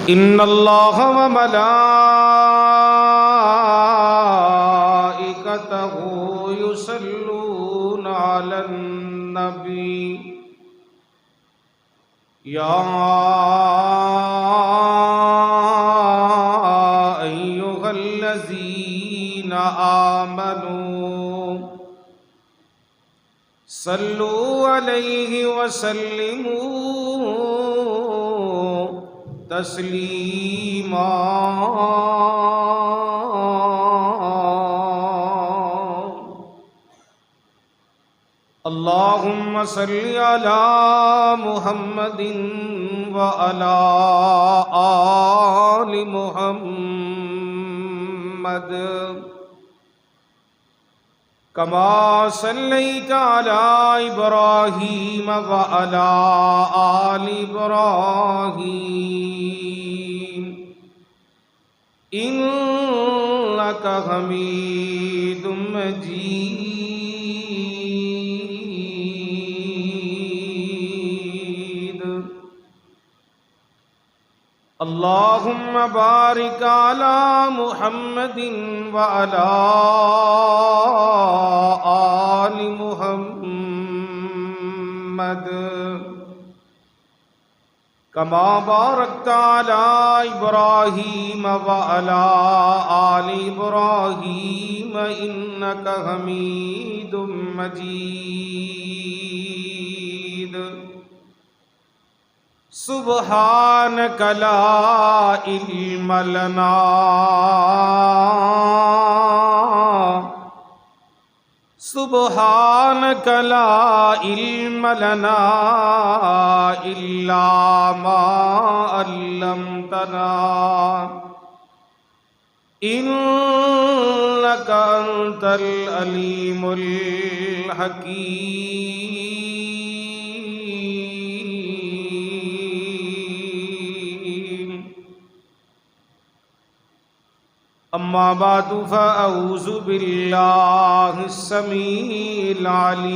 ان اللہ وملائکتہ یصلون علی النبی یا ایھا الذین آمنوا صلوا علیہ وسلموا تسلیما اللہم صلی علی محمد وعلی آل محمد کما صلیت علی ابراہیم وعلی آل ابراہیم انک حمید مجید اللہم بارک علی محمد وعلی آل محمد کما بارکت علی ابراہیم وعلی آل ابراہیم انک حمید مجید سبحانک لا علم لنا سبحانک لا علم لنا الا ما علمتنا انک انت العلیم الحکیم اما بعد فاعوذ باللہ السمیع العلیم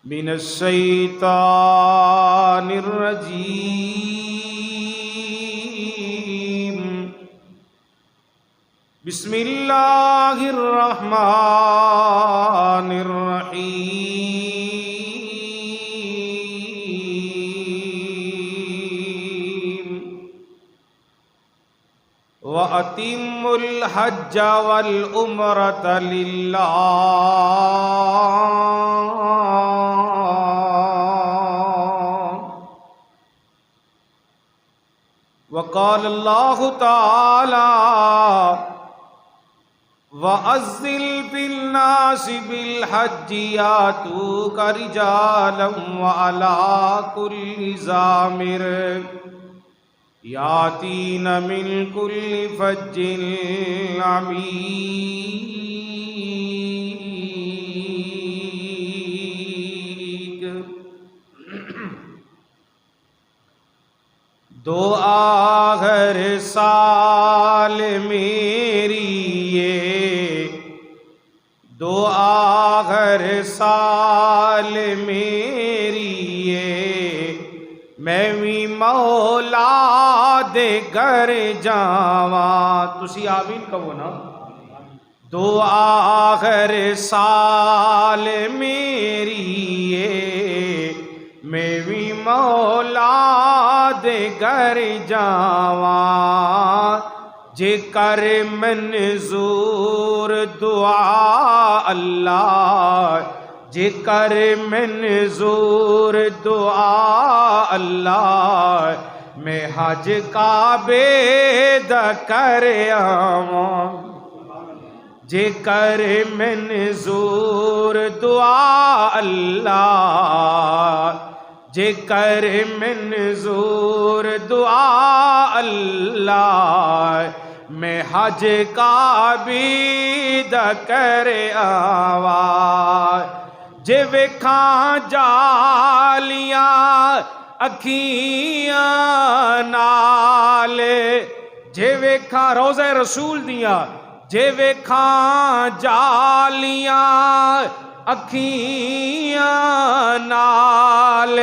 من الشیطان الرجیم بسم اللہ الرحمن الرحیم وَأَتِمُّوا الْحَجَّ وَالْعُمْرَةَ لِلَّهِ وقال اللہ تعالی وَأَذِّن فِي النَّاسِ بِالْحَجِّ يَأْتُوكَ رِجَالًا وَعَلَى كُلِّ ضَامِرٍ یاتین من کل فج عمیق دو آخر سال میری یہ دو آخر سال میری یہ میں بھی مولا دے گھر جاواں تسی آمین کہو نا دو آخر سال میری میں بھی مولا دے گھر جاواں جے کر منظور دعا اللہ جے کر منظور دعا اللہ میں حج کعبے دا کر آواں جے کر منظور دعا اللہ جے کر منظور دعا اللہ میں حج کعبے دا کر آواں جے ویکھاں جالیاں اکھیاں نال جے ویکھاں روضہ رسول دیاں، جے ویکھاں جالیاں اکھیاں نال،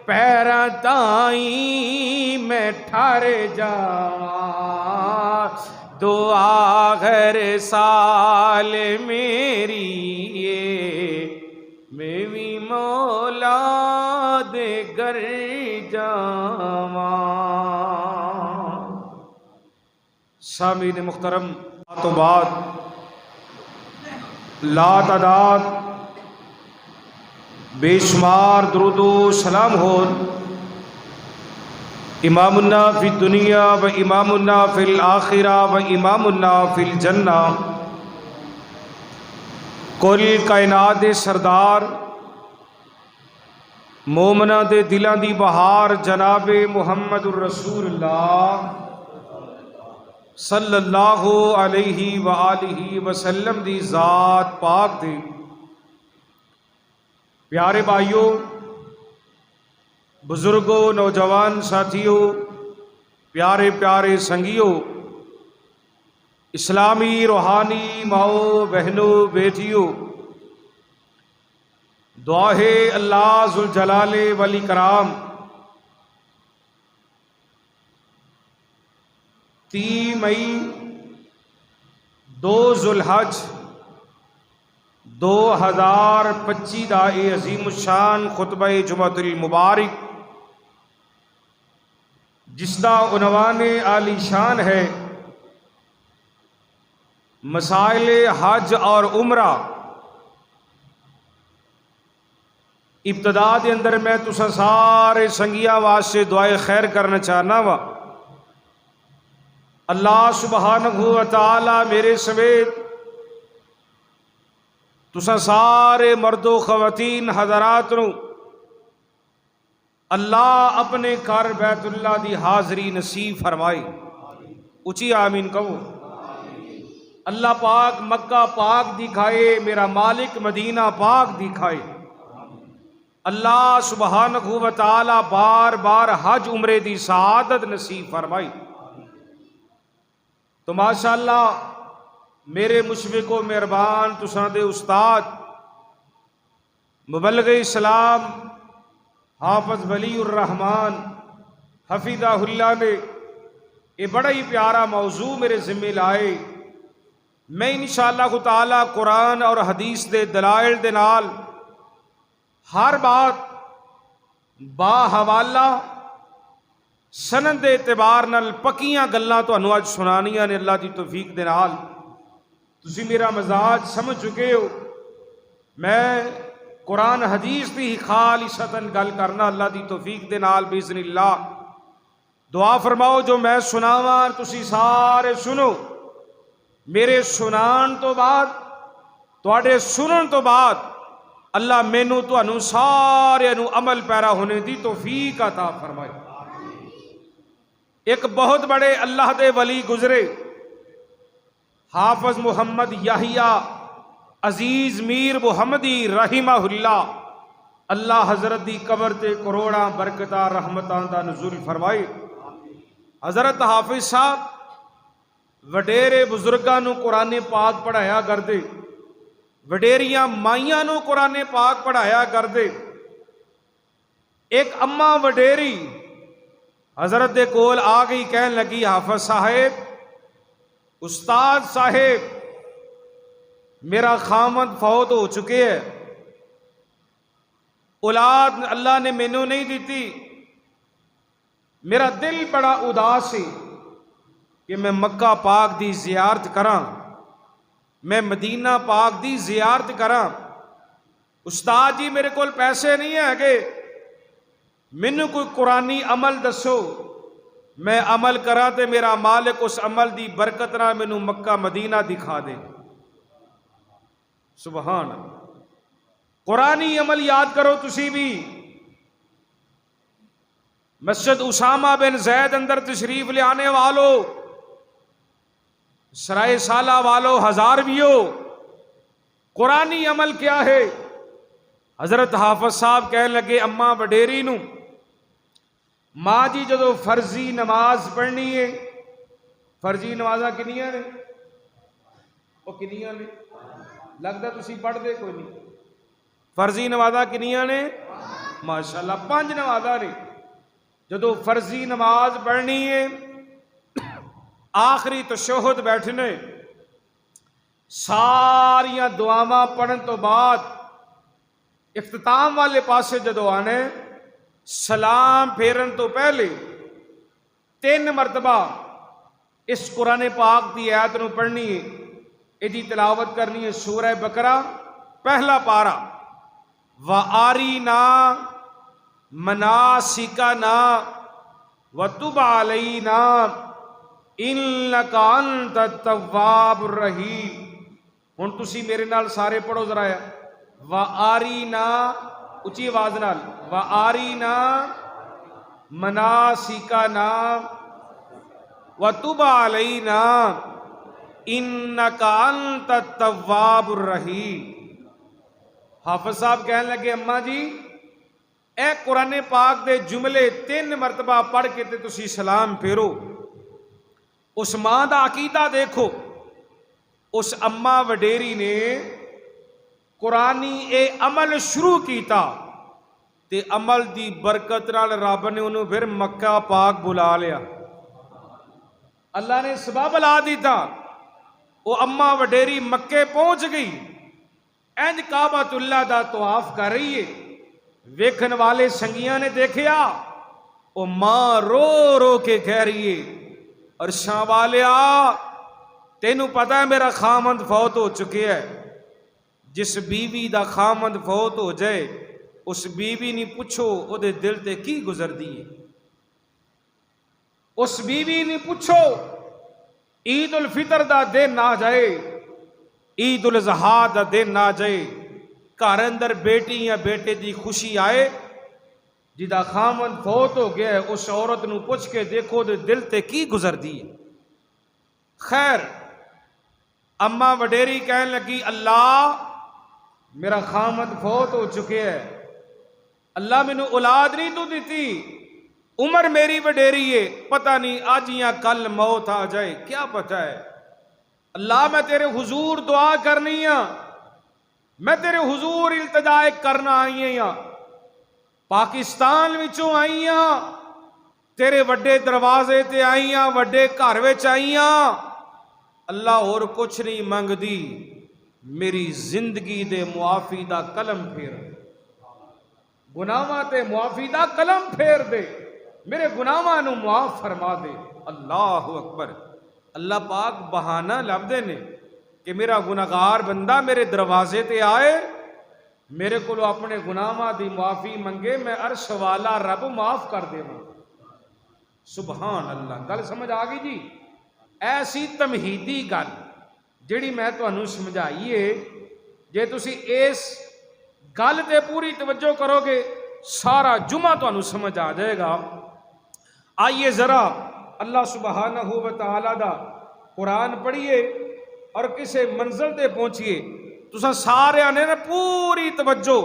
پیراں تائیں میں ٹھر جاواں، دعا ہر سال میری میں بھی مولا دے گھر جاواں۔ سامعین محترم، تو بعد لا تعداد بے شمار درود و سلام ہو امامنا فی الدنیا و امامنا فی الآخرہ و امامنا فی الجنہ، کل کائنات دے سردار، مومنہ دے دلاں دی بہار جناب محمد الرسول اللہ صلی اللہ علیہ وآلہ وسلم دی ذات پاک دے پیارے بھائیوں، بزرگوں، نوجوان ساتھیوں، پیارے پیارے سنگیوں، اسلامی روحانی ماؤں بہنوں بیٹیوں، دعا ہے اللہ ذوالجلال والاکرام 3 مئی 2 ذوالحج 2025 دا اے عظیم الشان خطبہ جمعۃ المبارک، جس دا عنوان عالی شان ہے مسائل حج اور عمرہ۔ ابتدا دے اندر میں تساں سارے سنگیاں واسطے دعائے خیر کرنا چاہنا وا، اللہ سبحانہ و تعالی میرے سمیت تساں سارے مرد و خواتین حضرات نو اللہ اپنے گھر بیت اللہ دی حاضری نصیب فرمائے، اچھی آمین کہو۔ اللہ پاک مکہ پاک دکھائے، میرا مالک مدینہ پاک دکھائے، اللہ سبحانہ و تعالی بار بار حج عمرے دی سعادت نصیب فرمائی۔ تو ماشاءاللہ میرے مشفق و مہربان تساں دے استاد مبلغ اسلام حافظ ولی الرحمن حفظہ اللہ نے یہ بڑا ہی پیارا موضوع میرے ذمہ لائے۔ میں انشاءاللہ تعالی قرآن اور حدیث دے دلائل دے نال ہر بات با حوالہ سند دے اعتبار نال پکیاں گلاں تانوں اج سنانیاں نے اللہ دی توفیق دے نال۔ تسی میرا مزاج سمجھ چکے ہو، میں قرآن حدیث دی خالصتاً گل کرنا اللہ دی توفیق دے نال باذن اللہ۔ دعا فرماؤ جو میں سناواں تسی سارے سنو، میرے سنان تو بعد تواڈے سنن تو بعد اللہ مینوں تانوں سارے نو عمل پیرا ہونے دی توفیق عطا فرمائے۔ ایک بہت بڑے اللہ دے ولی گزرے، حافظ محمد یحییٰ عزیز میر محمدی رحمہ اللہ، اللہ حضرت دی قبر تے کروڑاں برکتاں رحمتاں دا نزول فرمائے۔ حضرت حافظ صاحب وڈیرے بزرگاں نو قرآن پاک پڑھایا کردے، وڈیریاں مائیاں نو قرآن پاک پڑھایا کردے۔ ایک اماں وڈیری حضرت دے کول آ گئی، کہن لگی حافظ صاحب، استاد صاحب، میرا خامد فوت ہو چکے ہے، اولاد اللہ نے مینوں نہیں دیتی، میرا دل بڑا اداس ہے کہ میں مکہ پاک دی زیارت کراں، میں مدینہ پاک دی زیارت کراں۔ استاد جی میرے کول پیسے نہیں ہے کہ مینوں کوئی قرآنی عمل دسو، میں عمل کراں تے میرا مالک اس عمل دی برکت نہ مینوں مکہ مدینہ دکھا دے۔ سبحان اللہ، قرآنی عمل یاد کرو تسی بھی۔ مسجد اسامہ بن زید اندر تشریف لے آنے والو، سرائے سالہ والو، ہزارویو، قرآنی عمل کیا ہے؟ حضرت حافظ صاحب کہنے لگے اماں وڈیری نو، ماں جی جدو فرضی نماز پڑھنی ہے فرضی نمازاں کنیاں نے؟ وہ کنیاں نے؟ لگتا تسی پڑھ دے کوئی نہیں. فرضی نمازاں کنیاں نے؟ ماشاءاللہ 5 نمازاں نے. جدو فرضی نماز پڑھنی ہے آخری تشہد بیٹھنے ساریاں دعاواں پڑھن تو بعد اختتام والے پاسے جدو آنے سلام پھیرن تو پہلے 3 مرتبہ اس قرآن پاک دی آیت نو پڑھنی ہے. ایدی تلاوت کرنی ہے سورہ بقرہ پہلا پارا. وَآرِنَا مَنَاسِكَنَا وَتُبْ عَلَيْنَا إِنَّكَ أَنْتَ التَّوَّابُ الرَّحِيمُ. ہن تسی میرے نال سارے پڑھو ذرا. وَآرِنَا اچھی آواز نال. وَآرِنَا مَنَاسِكَنَا وَتُبْ عَلَيْنَا إِنَّكَ أَنْتَ التَّوَّابُ الرَّحِيمُ. حافظ صاحب کہنے لگے اماں جی اے قرآن پاک دے جملے 3 مرتبہ پڑھ کے تے تسی سلام پھیرو. اس ماں دا عقیدہ دیکھو. اس اماں وڈیری نے قرآنی اے عمل شروع کیتا تے عمل دی برکت نال رب نے انہوں پھر مکہ پاک بلا لیا. اللہ نے سبب لا دیتا. وہ اماں وڈیری مکے پہنچ گئی. اینج کعبۃ اللہ دا طواف کر رہی ہے. ویکھن والے سنگیاں نے دیکھیا وہ ماں رو رو کے کہہ رہی ہے اور شاہ والیا تینوں پتہ ہے میرا خامند فوت ہو چکے ہے. جس بیوی دا خامند فوت ہو جائے اس بیوی نہیں پوچھو او دے دل تے کی گزر دی ہے. اس بیوی نہیں پوچھو عید الفطر دا دن نہ جائے عید الاضحیٰ دا دن نہ جائے گھر اندر بیٹی یا بیٹے دی خوشی آئے جدا خامند فوت ہو گیا ہے اس عورت نو پوچھ کے دیکھو دے دل تے کی گزر دی ہے. خیر اماں وڈیری کہنے لگی اللہ میرا خامند فوت ہو چکے ہے. اللہ میں نے اولاد نہیں تو دیتی. عمر میری وڈیری ہے پتہ نہیں آج یا کل موت آ جائے کیا پتہ ہے. اللہ میں تیرے حضور دعا کرنی ہاں میں تیرے حضور التجا کرنا آئی ہاں پاکستان وچوں آئی ہاں تیرے وڈے دروازے تے آئی ہاں وڈے گھر وچ آئی ہاں. اللہ اور کچھ نہیں منگ دی میری زندگی دے معافی دا قلم پھیر گناہاں تے معافی دا قلم پھیر دے میرے گناہاں نو معاف فرما دے. اللہ اکبر. اللہ پاک بہانہ لب دے نے کہ میرا گناہگار بندہ میرے دروازے تے آئے میرے کو اپنے گناہاں دی معافی منگے میں عرش والا رب معاف کر دے. سبحان اللہ. گل سمجھ آ گئی جی. ایسی تمہیدی گل جیڑی میں تانوں سمجھائیے جے تسی اس گل تے پوری توجہ کرو گے سارا جمعہ تانوں سمجھ آ جائے گا. آئیے ذرا اللہ سبحانہ و تعالی دا قرآن پڑھیے اور کسے منزل تے پہنچیے. تساں سارے نے پوری توجہ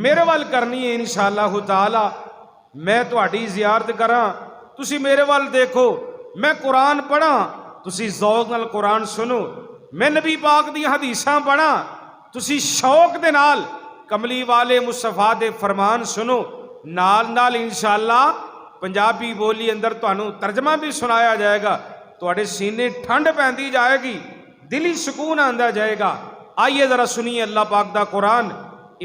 میرے وال کرنی ہے انشاءاللہ تعالی. میں تہاڈی زیارت کراں تسی میرے وال دیکھو میں قرآن پڑھاں تسی ذوق نال قرآن سنو. میں نبی پاک دی حدیثاں پڑھاں تسی شوق دے نال کملی والے مصطفیٰ دے فرمان سنو. نال نال انشاءاللہ پنجابی بولی اندر تانوں ترجمہ بھی سنایا جائے گا. تواڈے سینے ٹھنڈ پیندی جائے گی دلی سکون آندا جائے گا. آئیے ذرا سنیے اللہ پاک دا قرآن.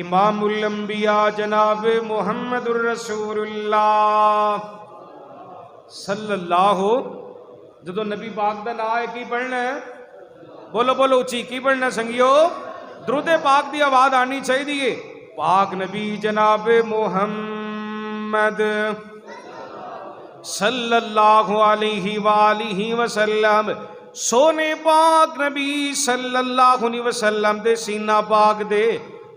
امام الانبیاء جناب محمد الرسول اللہ صلی اللہ جدو نبی پاک دا نام ہے کی پڑھنا ہے بولو بولو اچھی کی پڑھنا سنگیو درود پاک دی آواز آنی چاہیے. پاک نبی جناب محمد صلی اللہ علیہ وآلہ وسلم سونے پاک نبی صلی اللہ علیہ وسلم دے سینہ پاک دے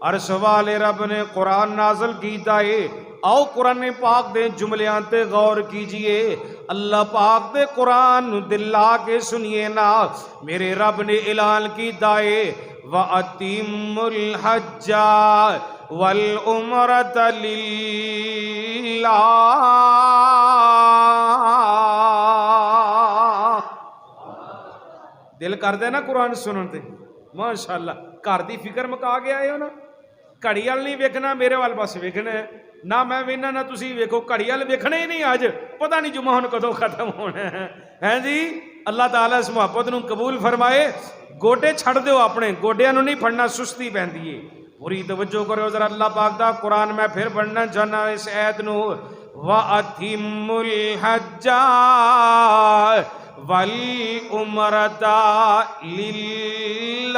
عرش والے رب نے قرآن نازل کیتا ہے. آؤ قرآن پاک دے جملیاں تے غور کیجئے. اللہ پاک دے قرآن دل لا کے سنیے نا. میرے رب نے اعلان کیتا ہے وَأَتِمُّ الْحَجَّ وَالْعُمْرَةَ لِلَّهِ دل کردے نا قرآن سنن تے ماشاءاللہ گھر دی فکر مکا کے آئے ہو نا گھڑی وال نہیں ویکھنا میرے وال بس ویکھنا ہے نہ میں وینا نہ تسی ویکھو گھڑی وال ویکھنا ہی نہیں اج پتہ نہیں جمعہ ہن کدوں ختم ہونا ہے جی اللہ تعالیٰ اس محبت نو قبول فرمائے گوڈے چھڑ دیو اپنے گوڈیاں نو نہیں پھڑنا سستی پیندی ہے پوری توجہ کرو ذرا اللہ پاک دا قرآن میں پھر پڑھنا چاہنا اس آیت نو وَأَتِمُّ الْحَجَّ وَالْعُمْرَةَ لِلَّهِ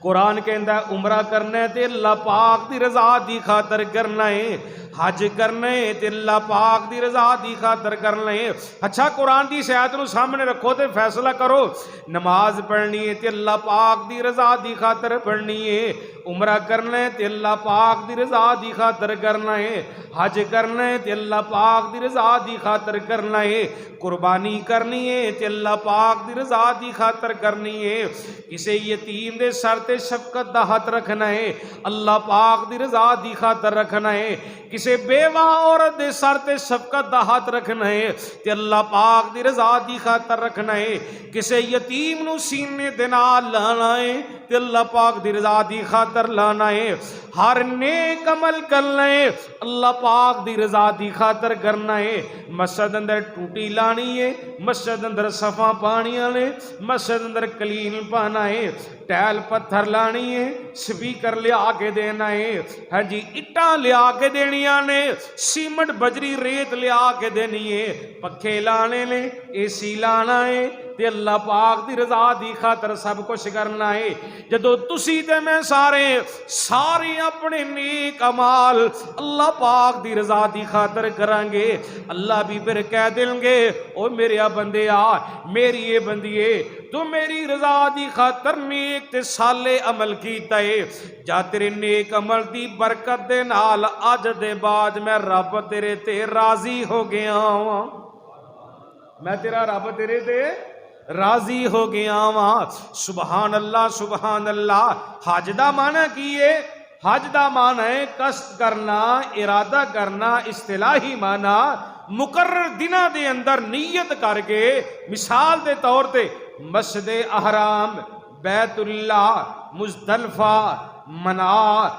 قرآن کہندا ہے عمرہ کرنا ہے تے اللہ پاک دی رضا دی خاطر کرنا ہے حج کرنا ہے تے اللہ پاک دی رضا دی خاطر کرنا ہے اچھا قرآن دی آیت نو سامنے رکھو تے فیصلہ کرو نماز پڑھنی ہے تے اللہ پاک دی رضا دی خاطر پڑھنی ہے عمرہ کرنا ہے تے اللہ پاک دی رضا دی خاطر کرنا ہے حج کرنا ہے تے اللہ پاک دی رضا دی خاطر کرنا ہے قربانی کرنی ہے تے اللہ پاک دی رضا دی خاطر کرنی ہے کسی یتیم دے سر تے شفقت دا ہاتھ رکھنا ہے اللہ پاک دی رضا دی خاطر رکھنا ہے کسی بیوہ عورت دے سر تے شفقت دا ہاتھ رکھنا ہے تے اللہ پاک دی رضا دی خاطر رکھنا ہے کسی یتیم نو سینے دے نال لانا ہے تے اللہ پاک دی رضا دی خاطر لانا ہے ہر نیک عمل کرنا ہے اللہ پاک دی رضا دی خاطر کرنا ہے مسجد اندر ٹوٹی لانی ہے مسجد اندر صفا پانیاں نے مسجد اندر کلین پانا ہے ٹیل پتھر لانی ہے سپیکر لیا کے دینا ہے ہاں جی اٹاں لیا کے دینیاں نے سیمنٹ بجری ریت لیا کے دینی ہے پکھے لانے نے اے سی لانا ہے تے اللہ پاک دی رضا دی خاطر سب کچھ کرنا ہے جدو تسی تے میں سارے اپنے نیک اعمال اللہ پاک دی رضا دی خاطر کریں گے اللہ بھی پھر کہہ دیں گے او میرے بندے میری یہ بندیے تو میری رضا دی خاطر نیک تے صالح عمل کیتا ہے جا تیرے نیک عمل دی برکت دے نال اج دے بعد میں رب تیرے تے راضی ہو گیا ہوں میں تیرا رب تیرے تے راضی ہو گیا ہاں سبحان اللہ حج دا معنی کی ہے حج دا معنی ہے قصد کرنا ارادہ کرنا اصطلاحی معنی مقرر دنہ دے اندر نیت کر کے مثال دے طور تے مسجد احرام بیت اللہ مزدلفہ منا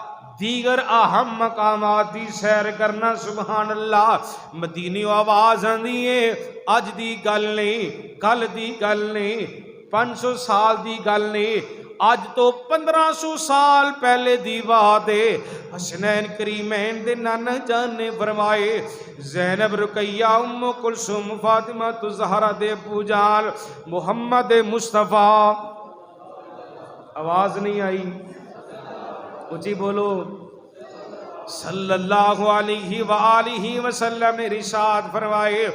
دیگر اہم مقامات دی سیر کرنا سبحان اللہ مدینی آواز آندی ہے اج دی گل نہیں کل دی گل نہیں 500 سال دی گل نہیں اج تو 1500 سال پہلے دی بات ہے حسنین کریمین دے نانا جان نے فرمائے زینب رقیہ ام کلثوم فاطمہ زہرا دے ابو جان محمد مصطفیٰ آواز نہیں آئی اچھی بولو صلی اللہ علیہ وآلہ وسلم نے ارشاد فرمائے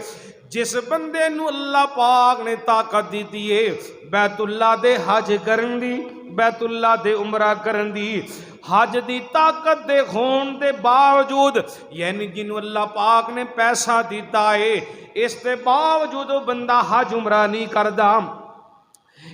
جس بندے نو اللہ پاک نے طاقت دیتی ہے بیت اللہ دے حج کرن دی بیت اللہ دے عمرہ کرن دی حج دی طاقت دے خون دے باوجود یعنی جنو اللہ پاک نے پیسہ دیتا ہے اس دے باوجود بندہ حج عمرہ نہیں کردا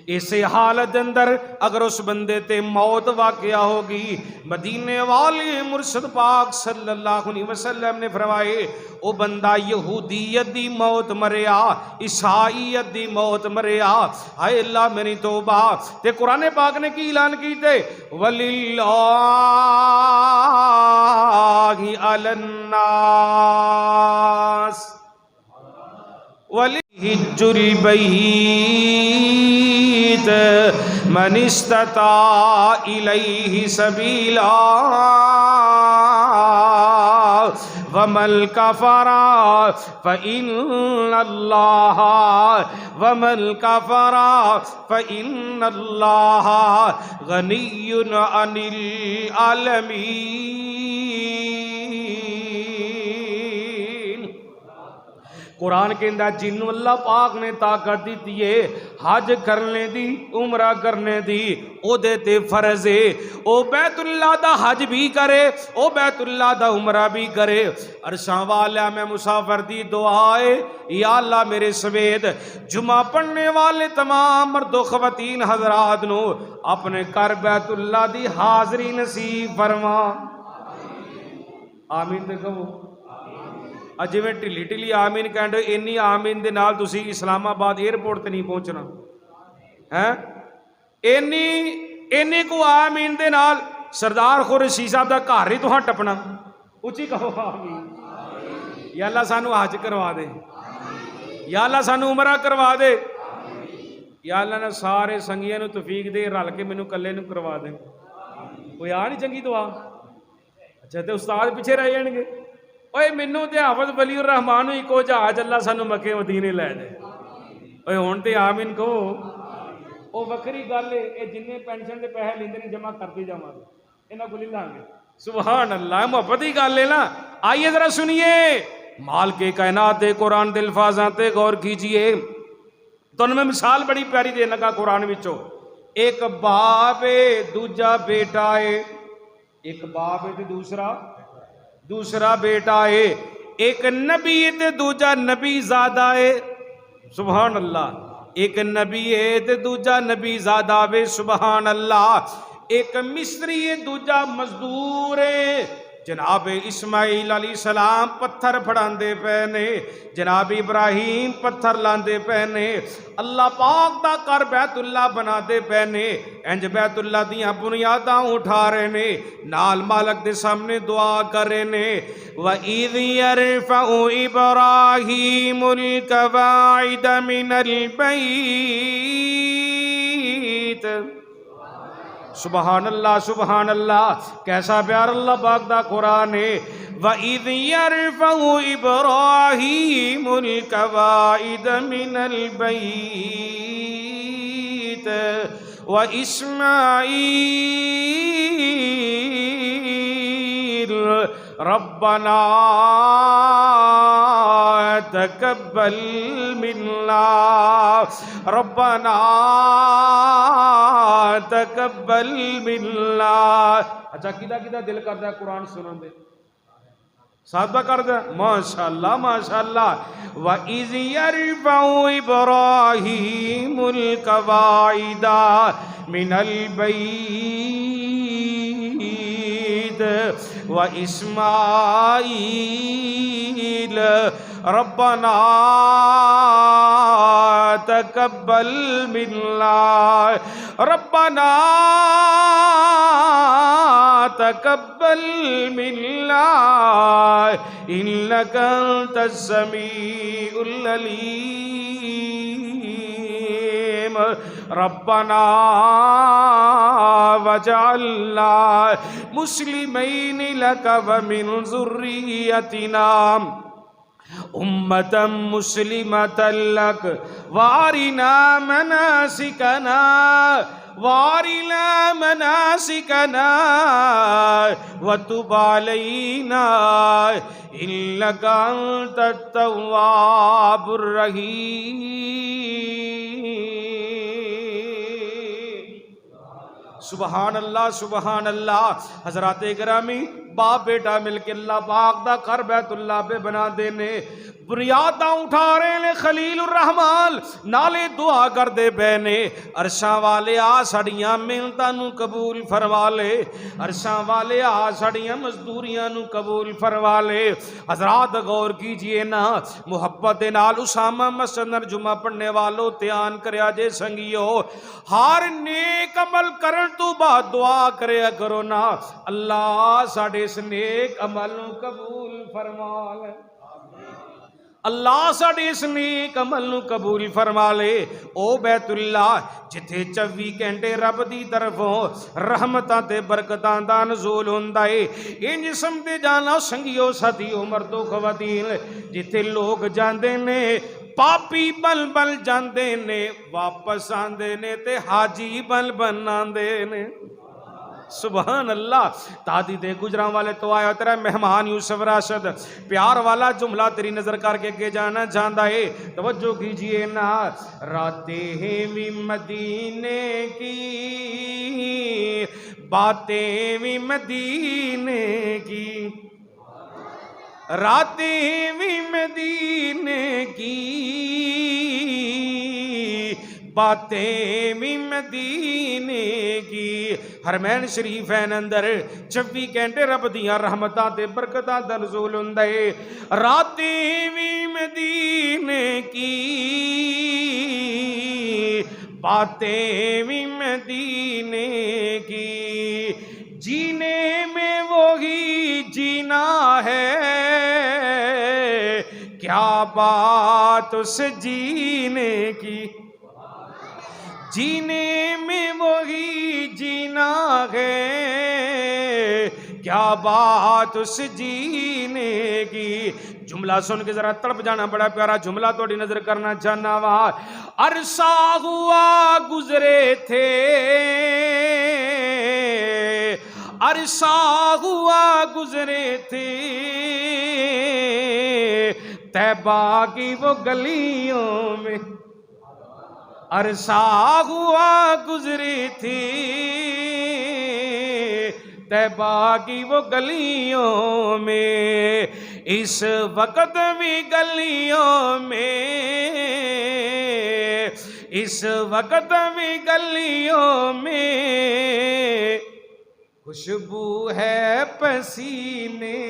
اسے حالت اندر اگر اس بندے تے موت واقعہ ہوگی مدینے والے مرشد پاک صلی اللہ علیہ وسلم نے فرمائے او بندہ یہودیت دی موت مریا عیسائیت دی موت مریا اے اللہ میری توبہ تے قرآن پاک نے کی اعلان کیتے وَلِلَّهِ عَلَى النَّاسِ وَلِحِجُّ الْبَيْتِ مَنِ اسْتَطَاعَ إِلَيْهِ سَبِيلًا وَمَن كَفَرَ فَإِنَّ اللَّهَ غَنِيٌّ عَنِ الْعَالَمِينَ قرآن کے اندر جنوں اللہ پاک نے طاقت دیتی ہے حج کرنے دی عمرہ کرنے دی او دیتے فرض ہے او بیت اللہ دا حج بھی کرے او بیت اللہ دا عمرہ بھی کرے عرشاں والا میں مسافر دی دعائے یا اللہ میرے سمیت جمعہ پڑھنے والے تمام مرد و خواتین حضرات نو اپنے گھر بیت اللہ دی حاضری نصیب فرما آمین تے کہو ਜਿਵੇਂ ਢਿੱਲੀ ਢਿੱਲੀ ਆਮੀਨ ਕਹਿੰਦੇ, ਇੰਨੀ ਆਮੀਨ ਦੇ ਨਾਲ ਤੁਸੀਂ ਇਸਲਾਮਾਬਾਦ 에ਅਰਪੋਰਟ ਤੇ ਨਹੀਂ ਪਹੁੰਚਣਾ ਹੈ। ਇੰਨੀ ਕੁ ਆਮੀਨ ਦੇ ਨਾਲ ਸਰਦਾਰ ਖੁਰਸ਼ੀ ਸਾਹਿਬ ਦਾ ਘਰ ਹੀ ਤੁਹਾਂ ਟੱਪਣਾ। ਉੱਚੀ ਕਹੋ ਆਮੀਨ। یا اللہ سانو حج کروا دے، یا اللہ سانو عمرہ کروا دے، یا اللہ نے سارے سنگیاں نو توفیق دے رل کے مینوں کلے نو کروا دے۔ کوئی آ نہیں چنگی دعا؟ اچھا تے استاد پیچھے رہ جان گے۔ اوے مینوں تے حافظ ولی الرحمان نو اکو جہاز اللہ سانو مکے مدینے لے دے۔ اوے ہن تے آمین کہو۔ او وکری گل ہے، اے جننے پینشن دے پیسے لیندے نے جمع کرتے جاواں گے، انہاں کو لے لاں گے۔ سبحان اللہ، محبت کی گل ہے نا۔ آئیے ذرا سنیے مال کے کائنات قرآن دے الفاظاں تے غور کیجئے۔ تو میں مثال بڑی پیاری دے لگا قرآن وچوں۔ ایک باپ ہے، دوجا بیٹا ہے۔ ایک باپ ہے تے دوسرا بیٹا ہے۔ ایک نبی ہے تے دوجا نبی زادہ ہے۔ سبحان اللہ۔ ایک نبی ہے تے دوجا نبی زادہ ہے۔ سبحان اللہ۔ ایک مصری ہے، دوجا مزدور ہے۔ جناب اسماعیل علیہ السلام پتھر پھڑاندے پے نے، جناب ابراہیم پتھر لاندے پے نے، اللہ پاک دا کر بیت اللہ بنا دے پے نے، انج بیت اللہ دیاں بنیاداں اٹھا رہے نے، نال مالک دے سامنے دعا کر رہے نے۔ وَإِذْ يَرْفَعُ إِبْرَاهِيمُ الْقَوَاعِدَ مِنَ الْبَيْتِ۔ سبحان اللہ، سبحان اللہ، کیسا پیار اللہ پاک دا قرآن ہے۔ وَإِذْ يَرْفَعُ إِبْرَاهِيمُ الْقَوَاعِدَ مِنَ الْبَيْتِ وَإِسْمَاعِيلُ رَبَّنَا تقبل منا، ربنا تقبل منا۔ اچھا کدا دل کرتا ہے قرآن سنن دے؟ سادہ کرتا ہے؟ ماشاءاللہ ماشاءاللہ۔ وَإِذْ يَرْفَعُ إِبْرَاهِيمُ الْقَوَاعِدَ مِنَ الْبَيْتِ وَإِسْمَاعِيلُ ربنا تقبل منا، ربنا تقبل منا انك انت السميع العليم، ربنا وجعلنا مسلمين لك ومن ذريتنا امة مسلمة لك وارنا مناسكنا وتب علينا إنك أنت التواب الرحيم۔ سبحان اللہ، سبحان اللہ۔ حضرات گرامی، باپ بیٹا مل کے اللہ پاک دا گھر بیت اللہ پہ بنا دینے، بنیاداں اٹھا رہے نے خلیل الرحمان، نالے دعا کر دے بہنے، عرشاں والے آ ساڑیاں محنتاں نو قبول فرما لے، عرشاں والے آ ساڑیاں مزدوریاں نو قبول فرما لے۔ حضرات غور کیجئے نا، محبت نال اسامہ مسجد جمعہ پڑھنے والوں تیان کریا جے سنگیو، ہر نیک عمل کرن تو بعد دعا کریا کرو نا، اللہ ساڑے اس نیک عمل نو قبول فرما لے، اللہ ساڑے اس نیک عمل نو قبول فرما لے۔ او بیت اللہ جتھے 24 گھنٹے رب دی طرفوں رحمتاں تے برکتاں دا نزول ہوندا ہے، ان جسم تے جانا سنگیو ساتھیو مردو خواتین، جتھے لوگ جاندے نے پاپی بل بل جاندے نے، واپس آندے نے تے حاجی بل بن آندے نے۔ سبحان اللہ۔ دادی دے گجراں والے تو آیا تیرا مہمان یوسف راشد، پیار والا جملہ تیری نظر کر کے جانا چاہتا ہے، توجہ کیجئے نا۔ راتیں بھی مدینے کی، باتیں بھی مدینے کی، راتیں بھی مدینے کی، باتیں بھی مدینے کی۔ حرمین شریفین اندر 24 گھنٹے رب دیاں رحمتاں تے برکتاں دا نزول ہوندا ہے۔ راتیں بھی مدینے کی، باتیں بھی مدینے کی، جینے میں وہی جینا ہے، کیا بات اس جینے کی، جینے میں وہی جینا ہے، کیا بات اس جینے کی۔ جملہ سن کے ذرا تڑپ جانا، بڑا پیارا جملہ توڑی نظر کرنا چاہنا وا۔ عرصہ ہوا گزرے تھے، عرصہ ہوا گزرے تھے، طیبہ کی وہ گلیوں میں، عرصہ ہوا گزری تھی، طیبہ کی وہ گلیوں میں، اس وقت بھی گلیوں میں، اس وقت بھی گلیوں میں خوشبو ہے پسینے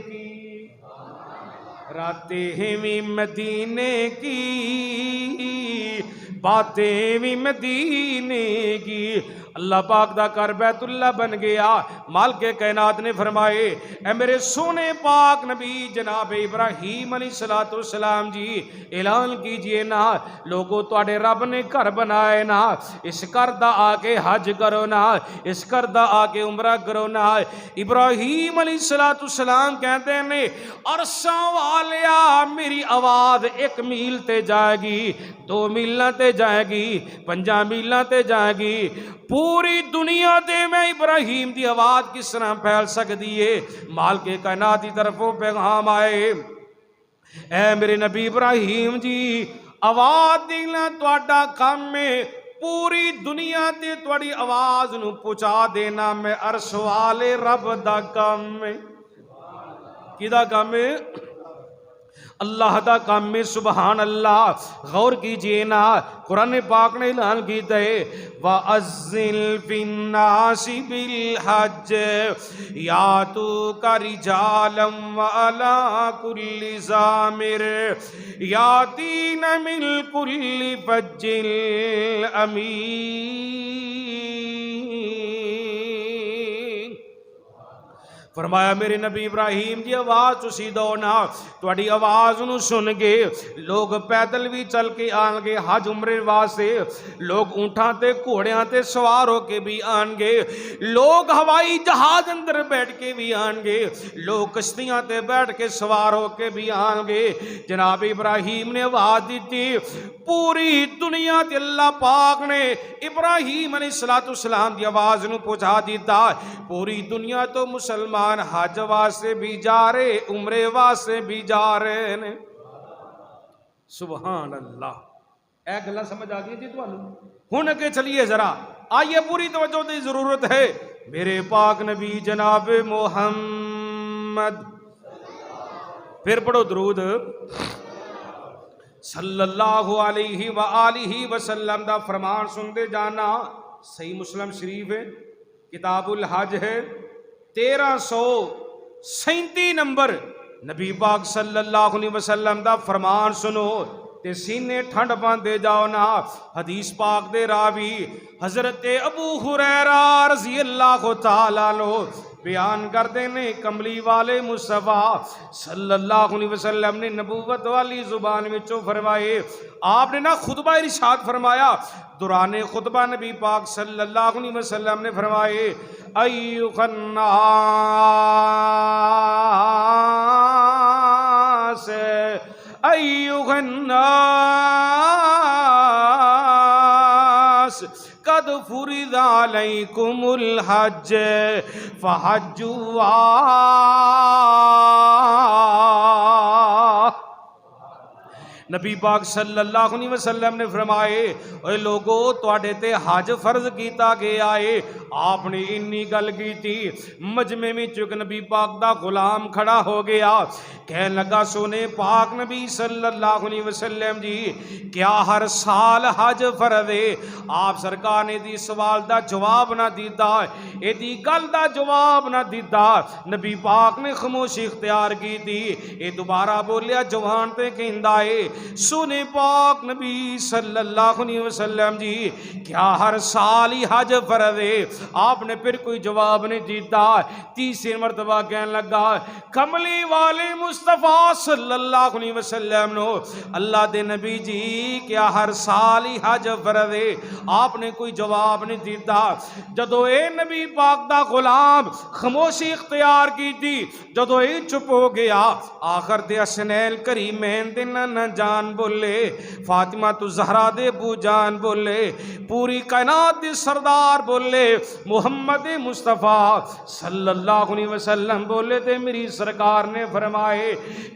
کی، راتیں بھی مدینے کی، باتیں بھی مدینے کی۔ اللہ پاک دا کر بیت اللہ بن گیا۔ مالک کائنات نے فرمائے اے میرے سونے پاک نبی جناب ابراہیم علیہ السلام جی اعلان کیجئے نا، لوگوں تواڈے رب نے گھر بنائے نا، اس گھر دا آ کے حج کرو نا، اس گھر دا آ کے عمرہ کرو نا۔ ابراہیم علیہ السلام کہتے ہیں عرصہ والیا میری آواز 1 میل تے جائے گی، 2 میلاں تے جائے گی، 5 میلاں تے جائے گی، پوری دنیا تے میں ابراہیم دی آواز کس طرح پھیل سکتی ہے۔ مال کے کائنات دی طرفوں پیغام آئے اے میرے نبی ابراہیم جی آواز دینا تواڈا کام ہے، پوری دنیا تے تواڈی آواز نو پہنچا دینا میں عرش والے رب دا کام ہے۔ کیدا کام ہے؟ اللہ دا کام میں۔ سبحان اللہ۔ غور کیجئے نا، قرآن پاک نے اعلان کیتا ہے وَأَذِّن فِي النَّاسِ بِالْحَجِّ يَأْتُوكَ رِجَالًا وَعَلَىٰ كُلِّ ضَامِرٍ يَأْتِينَ مِن كُلِّ فَجٍّ عَمِيقٍ۔ فرمایا میرے نبی ابراہیم دی آواز تسی دو نا، تواڈی آواز نو سن کے لوگ پیدل بھی چل کے آن گے حج عمرے واسطے، لوگ اونٹاں تے گھوڑیاں تے سوار ہو کے بھی آن گے، لوگ ہوائی جہاز اندر بیٹھ کے بھی آن گے، لوگ کشتیاں تے بیٹھ کے سوار ہو کے بھی آن گے۔ جناب ابراہیم نے آواز دیتی، پوری دنیا تے اللہ پاک نے ابراہیم علیہ السلام دی آواز نو پہنچا دیتا۔ پوری دنیا تو مسلمان حج واسطے بھی جا رہے، عمرے واسطے بھی جا رہے نے۔ سبحان اللہ۔ اے گلا سمجھ آ گئی جی تانوں؟ ہن اگے چلیے ذرا، آئیے پوری توجہ دی ضرورت ہے۔ میرے پاک نبی جناب محمد، پھر پڑھو درود صلی اللہ علیہ وآلہ وسلم دا فرمان سنتے جانا۔ صحیح مسلم شریف ہے، کتاب الحج ہے، 1337 نمبر۔ نبی پاک صلی اللہ علیہ وسلم دا فرمان سنو تے سینے ٹھنڈ باندھے جاؤ نا۔ حدیث پاک دے راوی حضرت ابو ہریرہ رضی اللہ تعالیٰ عنہ بیان کردے نے، کملی والے مصطفیٰ صلی اللہ علیہ وسلم نے نبوت والی زبان وچوں فرمائے، آپ نے نا خطبہ ارشاد فرمایا، دوران خطبہ نبی پاک صلی اللہ علیہ وسلم نے فرمائے ایھا الناس ایھا الناس قد فرض علیکم الحج فحجوا۔ نبی پاک صلی اللہ علیہ وسلم نے فرمائے اے لوگو تواڈے تے حج فرض کیتا گیا ہے. آپ نے انی گل کی تھی مجمع میں چک نبی پاک دا غلام کھڑا ہو گیا کہنے لگا سونے پاک نبی صلی اللہ علیہ وسلم جی کیا ہر سال حج فرض ہے؟ آپ سرکار نے دی سوال دا جواب نہ دیتا اے دی گل دا جواب نہ دیتا. نبی پاک نے خاموشی اختیار کی تھی. اے دوبارہ بولیا جوان تے کہندا ہے سونے پاک نبی صلی اللہ علیہ وسلم جی کیا ہر سال ہی حج فرض ہے؟ آپ نے پھر کوئی جواب نہیں دیتا. تیسری مرتبہ کہنے لگا کملی والے مصطفیٰ صلی اللہ علیہ وسلم نو اللہ دے نبی جی کیا ہر سال ہی حج فرض ہے؟ آپ نے کوئی جواب نہیں دیتا. جدو اے نبی پاک دا غلام خاموشی اختیار کی تھی جدو اے چپ ہو گیا آخر دے حسنین کریمین دے نانا جان بولے فاطمہ تو زہرا دے ابو جان بولے پوری کائنات دے سردار بولے محمد مصطفیٰ صلی اللہ علیہ وسلم بولے تے میری سرکار نے فرمائے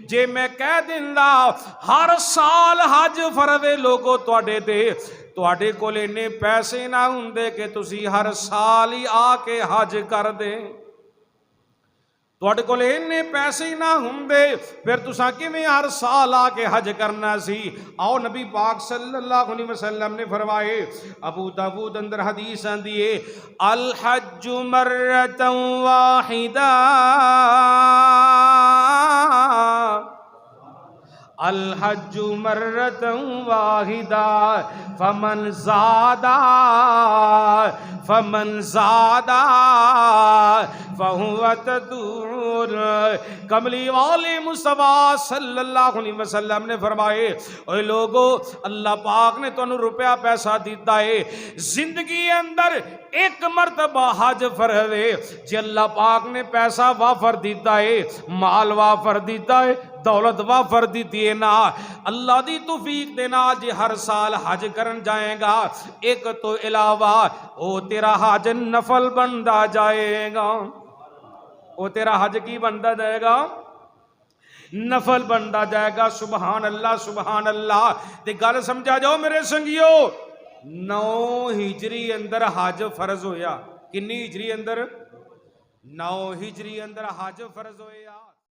جے میں کہہ دیندا ہر سال حج فرض لوگو تواڈے تے تواڈے کول اینے پیسے نہ ہوندے کہ تسی ہر سال ہی آ کے حج کر دے. تواڈے کول اینے پیسے نہ ہوندے پھر تساں کیویں ہر سال آ کے حج کرنا سی. آؤ نبی پاک صلی اللہ علیہ وسلم نے فرمائے ابو داؤد اندر حدیث آندی ہے الحج مرۃ واحدہ الحج مرۃ واحدہ فمن زاد فہو تدور. کملی والے مصطفیٰ صلی اللہ علیہ وسلم نے فرمائے اے لوگو اللہ پاک نے تانوں روپیہ پیسہ دیتا ہے زندگی اندر ایک مرتبہ حج فرض ہے. جی اللہ پاک نے پیسہ وافر دیتا ہے مال وافر دیتا ہے دولت وافر دیتی ہے نا اللہ دی توفیق دینا جی ہر سال حج کرن جائے گا ایک تو علاوہ او تیرا حج نفل بندا جائے گا. او تیرا حج کی بندا جائے گا نفل بندا جائے گا. سبحان اللہ سبحان اللہ. تے گل سمجھا جاؤ میرے سنگیو 9 ہجری اندر حج فرض ہویا. کنی ہجری اندر 9 ہجری اندر حج فرض ہویا.